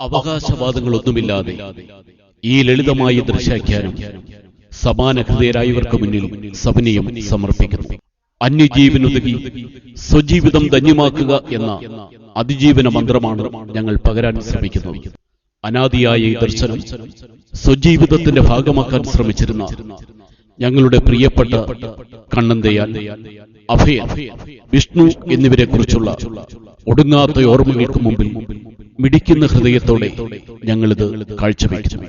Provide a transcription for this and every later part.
അവകാശവാദങ്ങളൊന്നുമില്ലാതെ ഈ ലളിതമായ ദൃശ്യാഖ്യാനം സമാന ഹൃദയരായവർക്ക് മുന്നിൽ സവിനയം സമർപ്പിക്കുന്നു. അന്യജീവനുതകി സ്വജീവിതം ധന്യമാക്കുക എന്ന അതിജീവന മന്ത്രമാണ് ഞങ്ങൾ പകരാൻ ശ്രമിക്കുന്നത്. അനാദിയായ ഈ ദർശനം സ്വജീവിതത്തിന്റെ ഭാഗമാക്കാൻ ശ്രമിച്ചിരുന്ന ഞങ്ങളുടെ പ്രിയപ്പെട്ട കണ്ണന്തയാൽ, അഭയൻ, വിഷ്ണു എന്നിവരെ കുറിച്ചുള്ള ഒടുങ്ങാത്ത ഓർമ്മകൾക്ക് മുമ്പിൽ മിടിക്കുന്ന ഹൃദയത്തോടെ ഞങ്ങളിത് കാഴ്ചവെക്കുന്നു.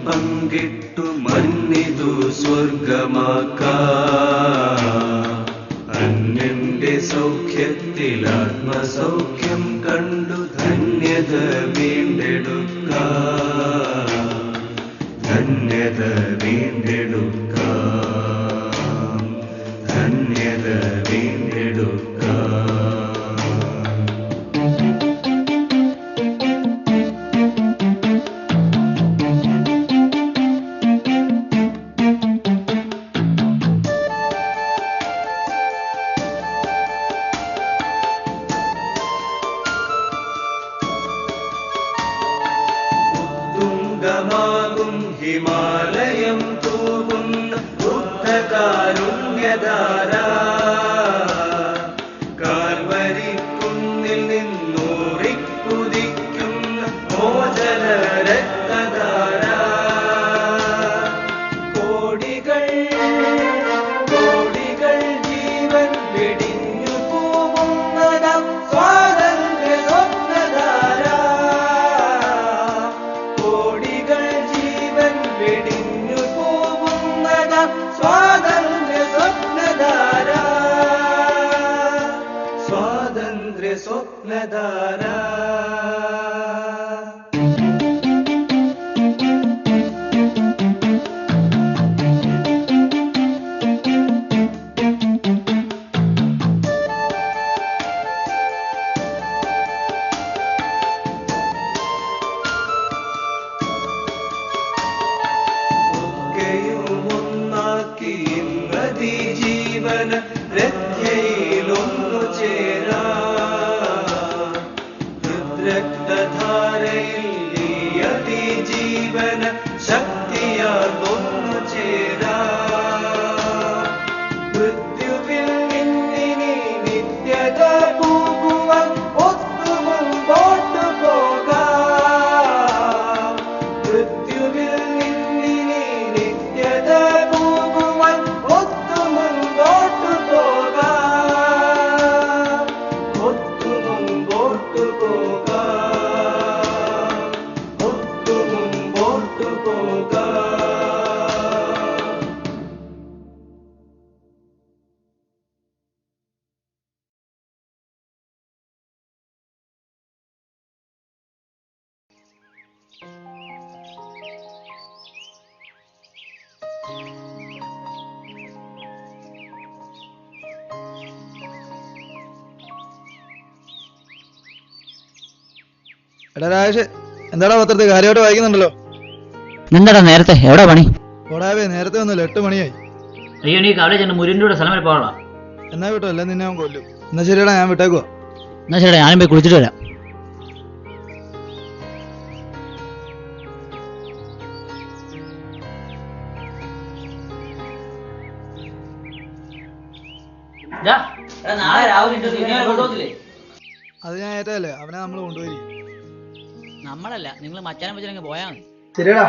പങ്കിട്ടു മന്നിതു സ്വർഗമാക്ക അന്യന്റെ സൗഖ്യത്തിൽ ആത്മസൗഖ്യം കണ്ടു ധന്യത വീണ്ടെടുക്ക, ധന്യത വീണ്ടെടുക്ക, ധന്യത വീണ്ടെടുക്ക. ഹിമാലയം തൂകുന്ന ബുദ്ധകാരുണ്യധാര, കാൽവരിക്കുന്നിൽ നിന്നൂറിക്കുതിക്കുന്ന മോചന രക്തധാര. കോടികൾ കോടികൾ ജീവൻ വെടിഞ്ഞു പോകുന്നതാം സ്വാതന്ത്ര്യ സ്വപ്നധാര. കോടികൾ ജീവൻ വെടിഞ്ഞു പോകുന്നതാം സ്വാതന്ത്ര്യ സ്വപ്നധാര, സ്വാതന്ത്ര്യ സ്വപ്നധാര. ജീവന രഥയിലൊന്നു ചേരാ, ഹൃദ്രക്തധാരയിൽ ഈ അതിജീവന ശക്തിയാതൊന്നു ചേരാ. മൃത്യുവിൽ നിന്നിനി നിത്യത പോകുവാൻ ഒത്തു മുമ്പോട്ട് പോകാം. മൃത്യുവിൽ നിന്നിനി നിത്യത പോകുവാൻ ഒത്തു മുമ്പോട്ട് പോകാം, ഒത്തു മുമ്പോട്ട് പോകാം, ഒത്തു മുമ്പോട്ട് പോകാം. എടാ രാജേഷ്, എന്താടാ പത്രത്തിൽ കാര്യമായിട്ട് വായിക്കുന്നുണ്ടല്ലോ? എന്താടാ നേരത്തെ എവിടെ പണി? ഓടാവേ, നേരത്തെ ഒന്നുമില്ല, 8 മണിയായി. അയ്യോ, നീ കവല ചെന്ന് മുരിൻ്റെ സ്ഥലം വരെ പോകണം. എന്നാ വിട്ടോ, അല്ല നിന്നെ അവൻ കൊല്ലും. എന്നാ ശരിയടാ, ഞാൻ വിട്ടേക്കുവാ. എന്നാ ശരിടാ, ഞാനും പോയി കുളിച്ചിട്ട് വരാം. നാളെ രാവിലെ അത് ഞാൻ ഏറ്റല്ലേ, അവനെ നമ്മൾ കൊണ്ടുപോയി. നമ്മളല്ല, നിങ്ങൾ മച്ചാനെ വെച്ചിട്ട് പോയാ മതി. ശരിയടാ.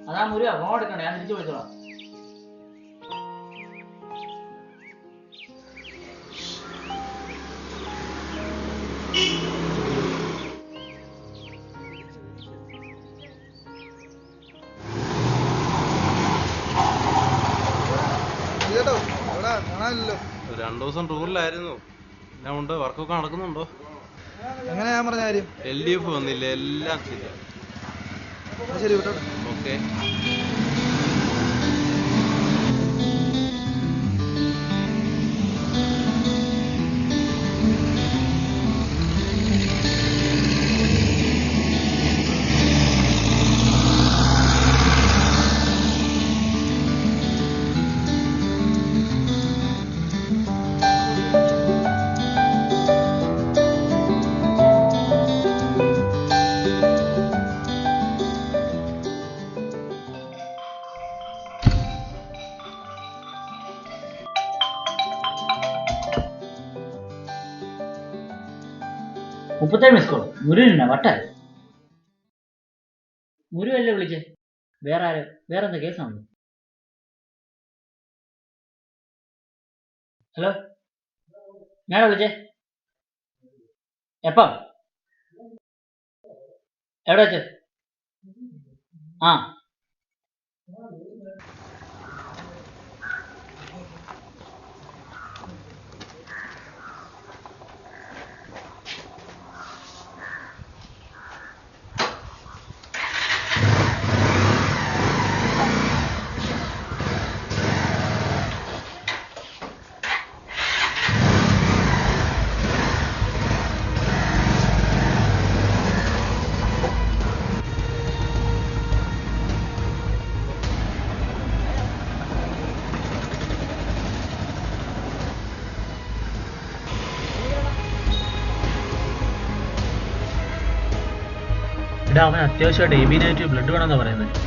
അതാ മുരുക, ഫോൺ എടുക്കണ്ട, ഞാൻ തിരിച്ചു വിളിച്ചോളാം. കാണാനില്ലല്ലോ. 2 ദിവസം ടൂറിലായിരുന്നു. ഞാൻ ഉണ്ട്, വർക്കൊക്കെ നടക്കുന്നുണ്ടോ? എങ്ങനെ ഞാൻ പറഞ്ഞ കാര്യം? LDF വന്നില്ല, എല്ലാം ശരി. ശരി വിട്ടോ. ഓക്കെ. മുപ്പത്തേഴ് മിസ് കോൾ. മുരുകനുണ്ടാ വട്ട മുരുവല്ലേ വിളിച്ചേ? വേറെ ആര്? വേറെ എന്താ കേസാണ്? ഹലോ, ഞാനാ വിളിച്ചേ. എപ്പം? എവിടെ വെച്ച്? ആ എടാ, അവൻ അത്യാവശ്യമായിട്ട് AB നെഗറ്റീവ് ബ്ലഡ് വേണമെന്നാ പറയുന്നത്.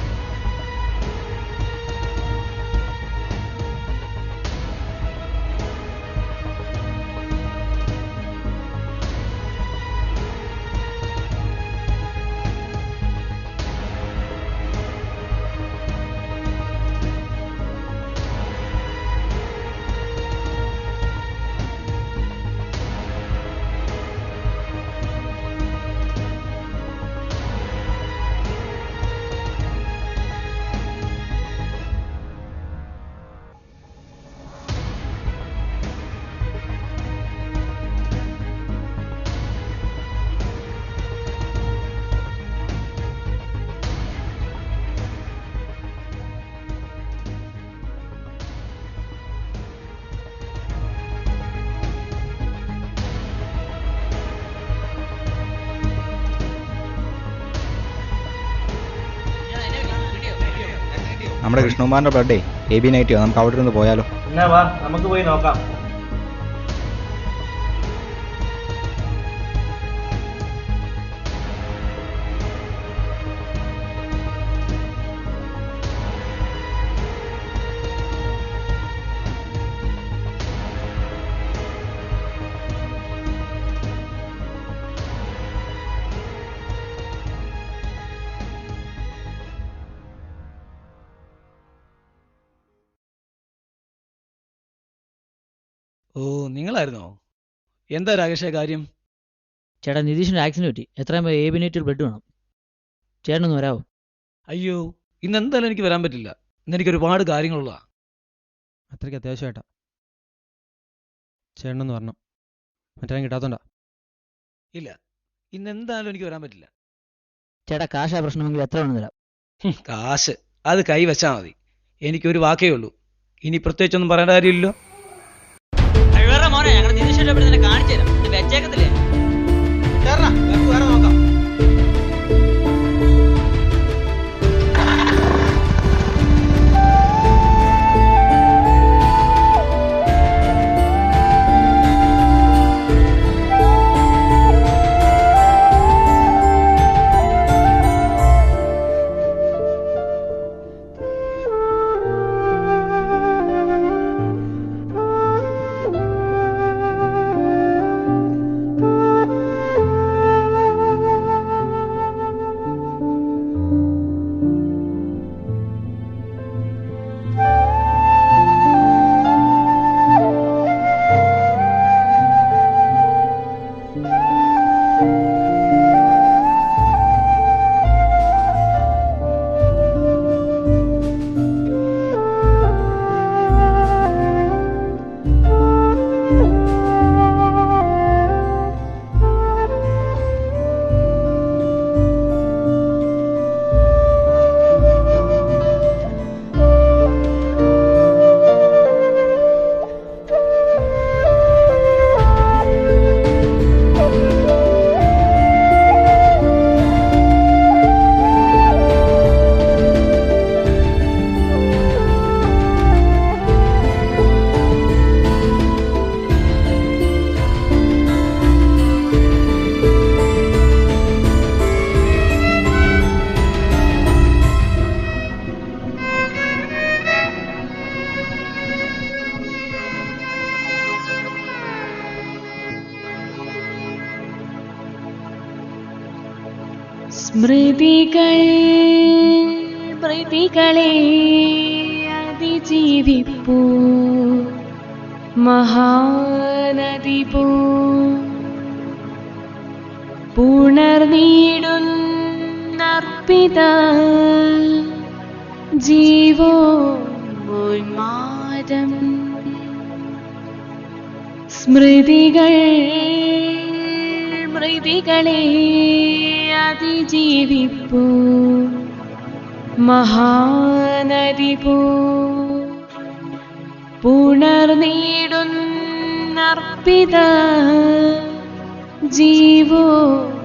നമ്മുടെ കൃഷ്ണകുമാറിന്റെ ബ്ലഡേ AB നെഗറ്റീവ്. നമുക്ക് അവിടെ നിന്ന് പോയാലോ? എന്നാ വാ, നമുക്ക് പോയി നോക്കാം. ഓ, നിങ്ങളായിരുന്നോ? എന്താ രാകേഷേ കാര്യം? ചേട്ടാ, നിതീഷിന് ആക്സിഡന്റ് പറ്റി. എത്രയും പോയി AB നെഗറ്റീവ് ബ്ലഡ് വേണം. ചേട്ടനൊന്ന് വരാവോ? അയ്യോ, ഇന്ന് എന്തായാലും എനിക്ക് വരാൻ പറ്റില്ല. ഇന്ന് എനിക്ക് ഒരുപാട് കാര്യങ്ങളുള്ള. അത്രയ്ക്ക് അത്യാവശ്യമായിട്ടാ. ചേട്ടനൊന്ന് വരണം. മറ്റേ കിട്ടാത്തോണ്ടാ. ഇല്ല, ഇന്ന് എന്തായാലും എനിക്ക് വരാൻ പറ്റില്ല. ചേട്ടാ, കാശാ പ്രശ്നമെങ്കിൽ എത്ര വേണം തരാം. കാശ് അത് കൈ വെച്ചാൽ മതി. എനിക്കൊരു വാക്കേ ഉള്ളൂ. ഇനി പ്രത്യേകിച്ചൊന്നും പറയേണ്ട കാര്യമില്ലല്ലോ. മോനെ, ഞങ്ങൾ നിതീഷിനെ കാണിച്ചു തരാം. വെച്ചേക്കത്തില്ലേ? വേറെ നോക്കാം. സ്മൃതികൾ മൃതികളെ അതിജീവിപ്പൂ മഹാനദി പോ പുണർനീടുന്നർപ്പിത ജീവോന്മാദം സ്മൃതികൾ മൃതികളെ അതിജീവിപ്പൂ മഹാനദി പോ പുണർനീടുന്നർപ്പിത ജീവോന്മാദം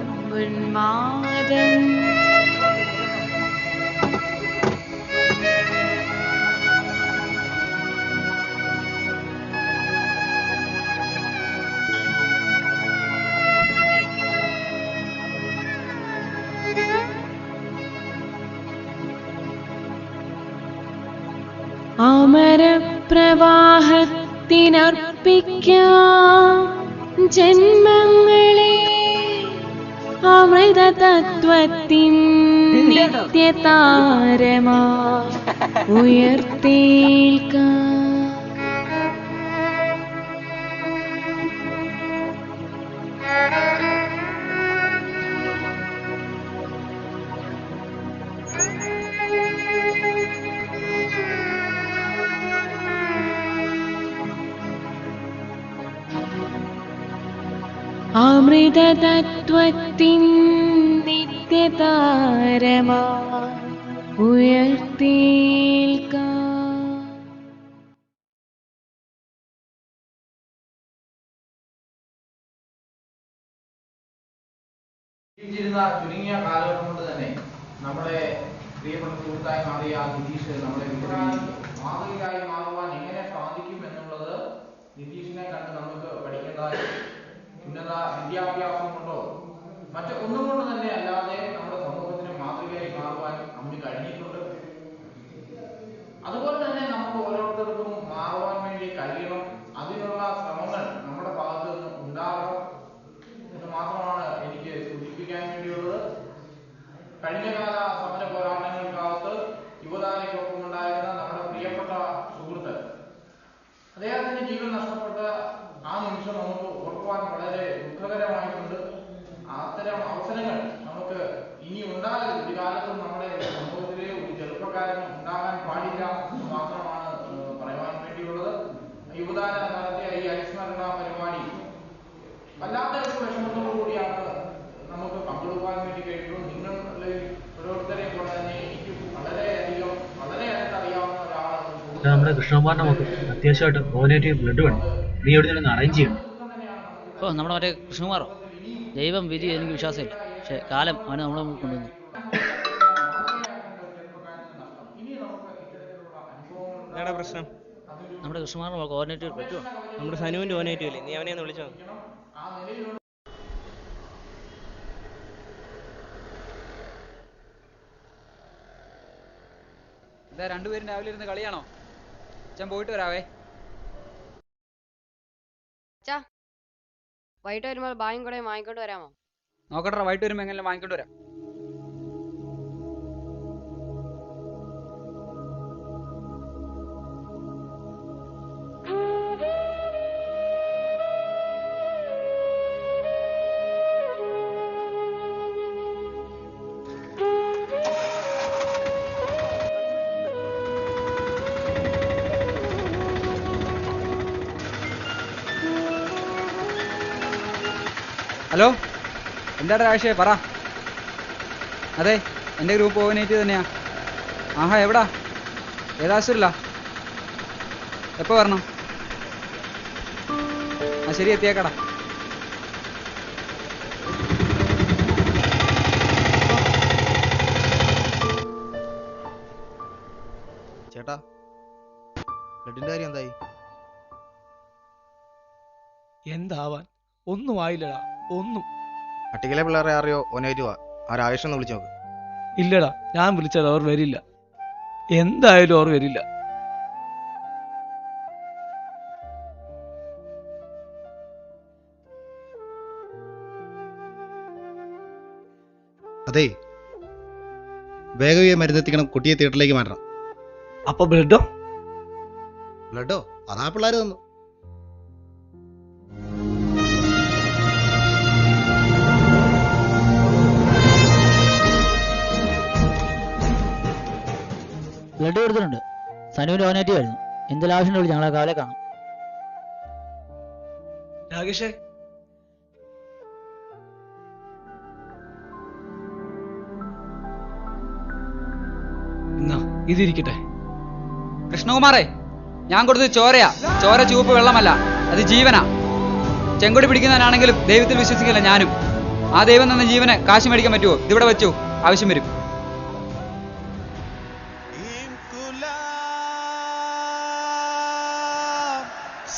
അമരപ്രവാഹത്തിനർപ്പിക്കാം ജന്മങ്ങളെ അമൃതതത്വത്തിൻ നിത്യതാരമാ ഉയർത്തേൽക്കാം. അമൃതതത്വത്തിൻ നിത്യതാരമാ ഉയർത്തേൽക്കാം. ജീവിച്ചിരുന്ന ചുരുങ്ങിയ കാലഘട്ടം കൊണ്ട് തന്നെ നമ്മുടെ പ്രിയപ്പെട്ട സുഹൃത്തായി മാറിയ നിതീഷ് നമ്മളെ മാതൃകയായി മാറുവാൻ എങ്ങനെ സാധിക്കും എന്നുള്ളത് നിതീഷിനെ കണ്ട് നമുക്ക് പഠിക്കേണ്ടതായി ഉന്നത വിദ്യാഭ്യാസം കൊണ്ടോ ഒന്നും കൊണ്ട് തന്നെ അല്ലാതെ നമ്മുടെ സമൂഹത്തിന് മാതൃകയായി മാറുവാൻ അമ്മി കഴിഞ്ഞിട്ടുണ്ട്. അതുപോലെ തന്നെ നമുക്ക് ഓരോരുത്തർക്കും മാറുവാൻ വേണ്ടി കഴിയണം. അതിനുള്ള ശ്രമങ്ങൾ നമ്മുടെ ഭാഗത്ത് നിന്ന് ഉണ്ടാകണം എന്ന് മാത്രമാണ് എനിക്ക് സൂചിപ്പിക്കാൻ വേണ്ടിയുള്ളത്. കഴിഞ്ഞകാല സമര പോരാട്ടങ്ങൾക്കകത്ത് യുവതാരയ്ക്കൊപ്പം ഉണ്ടായിരുന്ന നമ്മുടെ പ്രിയപ്പെട്ട സുഹൃത്ത് അദ്ദേഹത്തിന്റെ ജീവൻ നഷ്ടപ്പെട്ട ആ നിമിഷം നമുക്ക് ഓർക്കുവാൻ വളരെ ദുഃഖകരമായിട്ടുണ്ട്. അത്തരം അവസരങ്ങൾ നമുക്ക് ഇനി ഉണ്ടാകരുത്. ഒരു കാലത്തും നമ്മുടെ സമൂഹത്തിലെ ഒരു ചെറുപ്പക്കാരനും ഉണ്ടാകാൻ പാടില്ല എന്ന് മാത്രമാണ് പറയുവാൻ വേണ്ടിയുള്ളത്. യുവതാര നടത്തിയ ഈ അനുസ്മരണ പരിപാടി വല്ലാത്ത ഒരു വിഷമത്തോടു കൂടിയാണ് നമുക്ക് പങ്കെടുക്കാൻ വേണ്ടി കഴിയുള്ളൂ. നിങ്ങളിൽ ഓരോരുത്തരെ പോലെ തന്നെ എനിക്ക് വളരെ അടുത്തറിയാവുന്ന ഒരാളാണ്. നമ്മുടെ കൃഷ്ണകുമാറിന്റെ നമുക്ക് അത്യാവശ്യമായിട്ട് പോസിറ്റീവ് ബ്ലഡ് വേണം. നീ എവിടെ നിന്ന് അറേഞ്ച് ചെയ്യണം. ഓ നമ്മുടെ മറ്റേ കൃഷ്ണകുമാറോ? ദൈവം വിധി എനിക്ക് വിശ്വാസമില്ല. പക്ഷെ കാലം അവനെ നമ്മളെ കൊണ്ടുവന്നു. എന്താടാ പ്രശ്നം? നമ്മുടെ കൃഷ്ണകുമാറിന് കോർഡിനേറ്റീവ് ബ്ലഡ് വേണം. നമ്മുടെ സനുവിന്റെ കോർഡിനേറ്റീവ് അല്ലേ? നീ അവനെ ഒന്ന് വിളിച്ചോ. എന്താ രണ്ടുപേരും രാവിലെ ഇരുന്ന് കളിയാണോ? അച്ഛൻ പോയിട്ട് വരാവേ. വൈകിട്ട് വരുമ്പോൾ ബായും കൂടെ വാങ്ങിക്കൊണ്ട് വരാമോ? നോക്കട്ടെ, വൈകിട്ട് വരുമ്പോൾ എങ്ങനെ വാങ്ങിക്കൊണ്ട് വരാം. ഹലോ, എന്താടാ രാശേ പറ. അതെ, എൻ്റെ ഗ്രൂപ്പ് കോർഡിനേറ്റ് തന്നെയാ. ആഹാ, എവിടാ? ഏതാശുരില്ല? എപ്പോൾ വരണം? ആ ശരി, എത്തിയേക്കടാ. ചേട്ടാ, ബ്ലഡിന്റെ കാര്യം എന്തായി? എന്താവാൻ, ഒന്നും ആയില്ലടാ, ഒന്നും. പട്ടികയിലെ പിള്ളേരെ അറിയോ ഒനേറ്റുവാ? ആ രാജേഷ് ഒന്ന് വിളിച്ചു നോക്ക്. ഇല്ലടാ, ഞാൻ വിളിച്ചാൽ അവർ വരില്ല. എന്തായാലും അവർ വരില്ല. അതെ, വേഗം ഈ മരുന്നെത്തിക്കണം, കുട്ടിയെ തിയേറ്ററിലേക്ക് മാറ്റണം. അപ്പൊ ബ്ലഡോ? ബ്ലഡോ? അതാ പിള്ളേർ തന്നു. ബ്ലഡ് കൊടുത്തിട്ടുണ്ട്. സനുവിന്റെ ഓനേറ്റീവ് ആയിരുന്നു. എന്തെങ്കിലും ആവശ്യം വിളിച്ച് ഞങ്ങളെ കാവലെ കാണും. രാകേഷേ, എന്നാ ഇതിരിക്കട്ടെ. കൃഷ്ണകുമാറേ, ഞാൻ കൊടുത്തത് ചോരയാ. ചോര ചുവപ്പ് വെള്ളമല്ല, അത് ജീവനാ. ചെങ്കൊടി പിടിക്കുന്നവനാണെങ്കിലും ദൈവത്തിൽ വിശ്വസിക്കില്ല ഞാനും. ആ ദൈവം തന്ന ജീവന് കാശ് മേടിക്കാൻ പറ്റുമോ? ഇതിവിടെ വെച്ചു, ആവശ്യം വരും.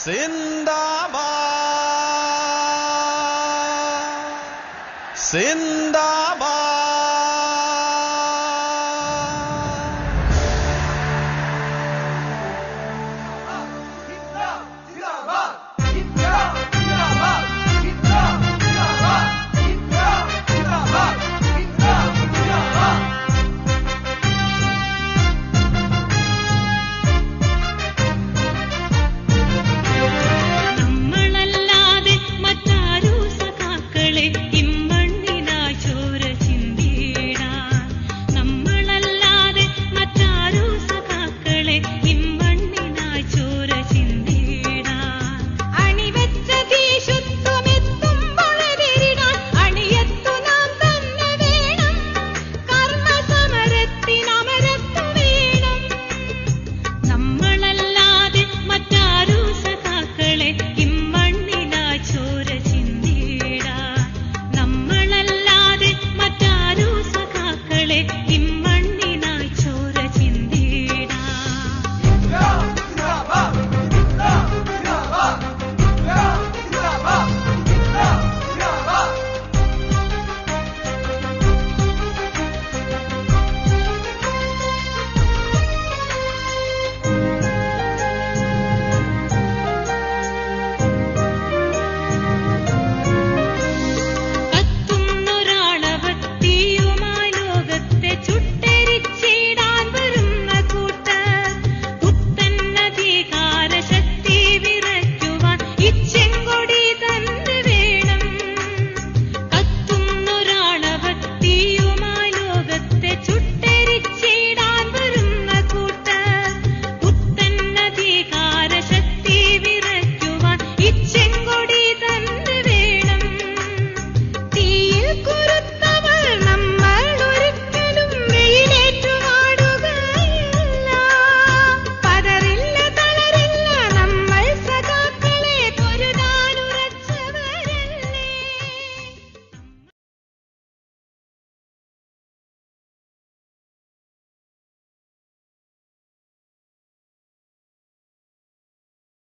സിന്ദാബാദ്